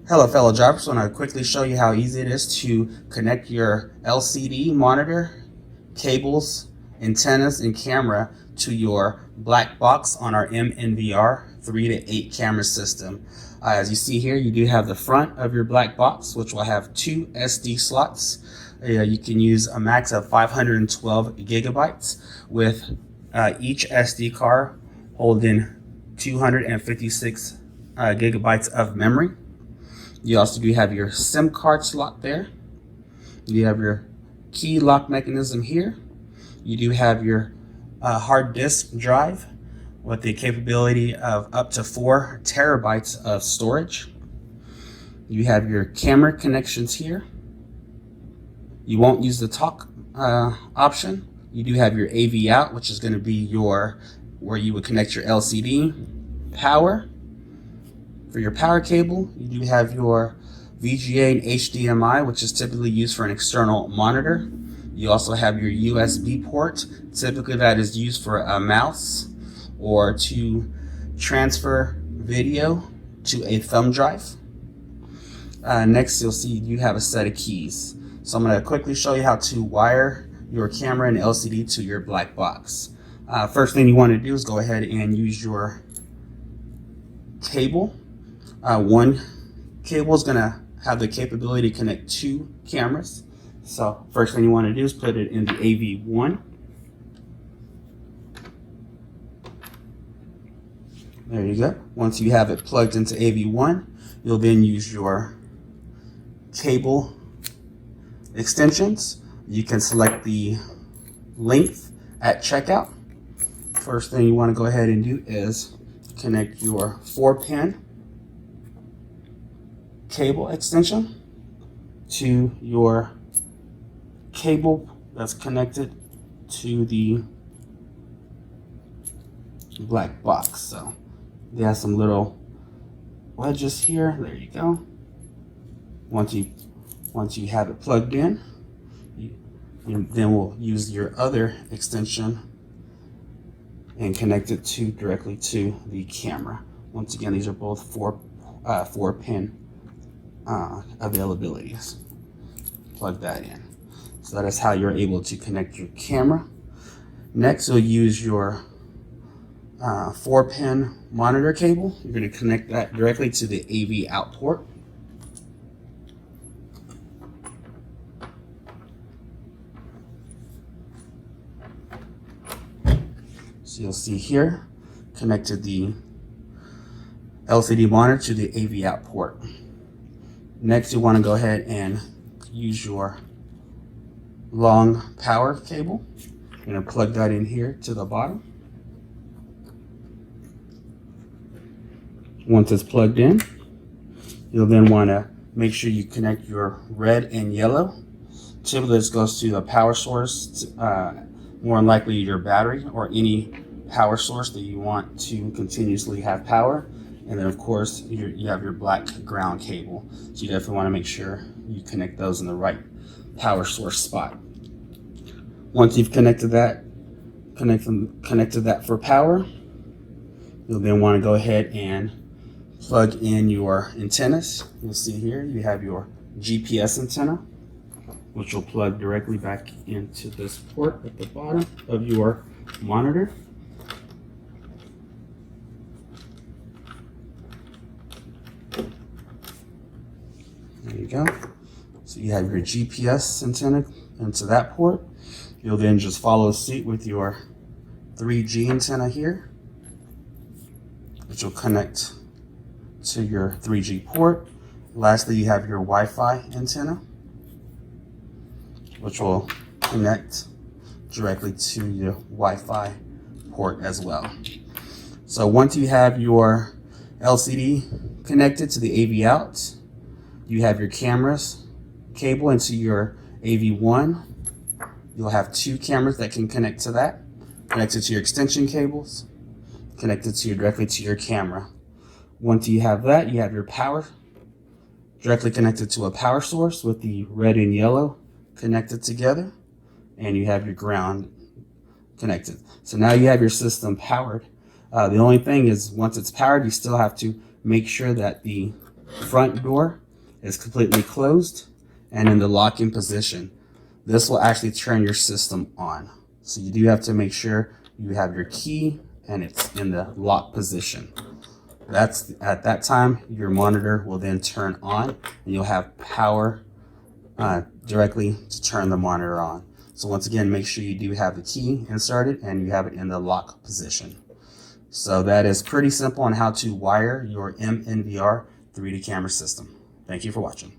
Hello fellow drivers, I want to quickly show you how easy it is to connect your LCD monitor, cables, antennas, and camera to your black box on our MNVR 3 to 8 camera system. As you see here, you do have the front of your black box, which will have two SD slots. You can use a max of 512 gigabytes with each SD card holding 256 gigabytes of memory. You also do have your SIM card slot there. You have your key lock mechanism here. You do have your hard disk drive with the capability of up to 4 terabytes of storage. You have your camera connections here. You won't use the talk option. You do have your AV out, which is going to be where you would connect your LCD power. For your power cable, you do have your VGA and HDMI, which is typically used for an external monitor. You also have your USB port. Typically that is used for a mouse or to transfer video to a thumb drive. Next, you'll see you have a set of keys. So I'm going to quickly show you how to wire your camera and LCD to your black box. First thing you want to do is go ahead and use your cable. One cable is going to have the capability to connect 2 cameras. So first thing you want to do is put it in the AV1. There you go. Once you have it plugged into AV1, you'll then use your cable extensions. You can select the length at checkout. First thing you want to go ahead and do is connect your 4-pin cable extension to your cable that's connected to the black box. So they have some little wedges here. There you go. Once you have it plugged in, then we'll use your other extension and connect it directly to the camera. Once again, these are both 4-pin availabilities. Plug that in. So that is how you're able to connect your camera. Next, you'll use your 4-pin monitor cable. You're going to connect that directly to the AV out port. So you'll see here, connected the LCD monitor to the AV out port. Next, you want to go ahead and use your long power cable. You're going to plug that in here to the bottom. Once it's plugged in, you'll then want to make sure you connect your red and yellow. Typically, this goes to the power source, more than likely your battery or any power source that you want to continuously have power. And then of course you have your black ground cable. So you definitely want to make sure you connect those in the right power source spot. Once you've connected that for power, you'll then want to go ahead and plug in your antennas. You'll see here you have your GPS antenna, which will plug directly back into this port at the bottom of your monitor. There you go. So you have your GPS antenna into that port. You'll then just follow suit with your 3G antenna here, which will connect to your 3G port. Lastly, you have your Wi-Fi antenna, which will connect directly to your Wi-Fi port as well. So once you have your LCD connected to the AV out, you have your cameras cable into your AV1. You'll have 2 cameras that can connect to that, connected to your extension cables, connected directly to your camera. Once you have that, you have your power directly connected to a power source with the red and yellow connected together, and you have your ground connected. So now you have your system powered. The only thing is, once it's powered, you still have to make sure that the front door is completely closed and in the locking position. This will actually turn your system on. So you do have to make sure you have your key and it's in the lock position. That's at that time your monitor will then turn on and you'll have power directly to turn the monitor on. So once again, make sure you do have the key inserted and you have it in the lock position. So that is pretty simple on how to wire your MNVR 3D camera system. Thank you for watching.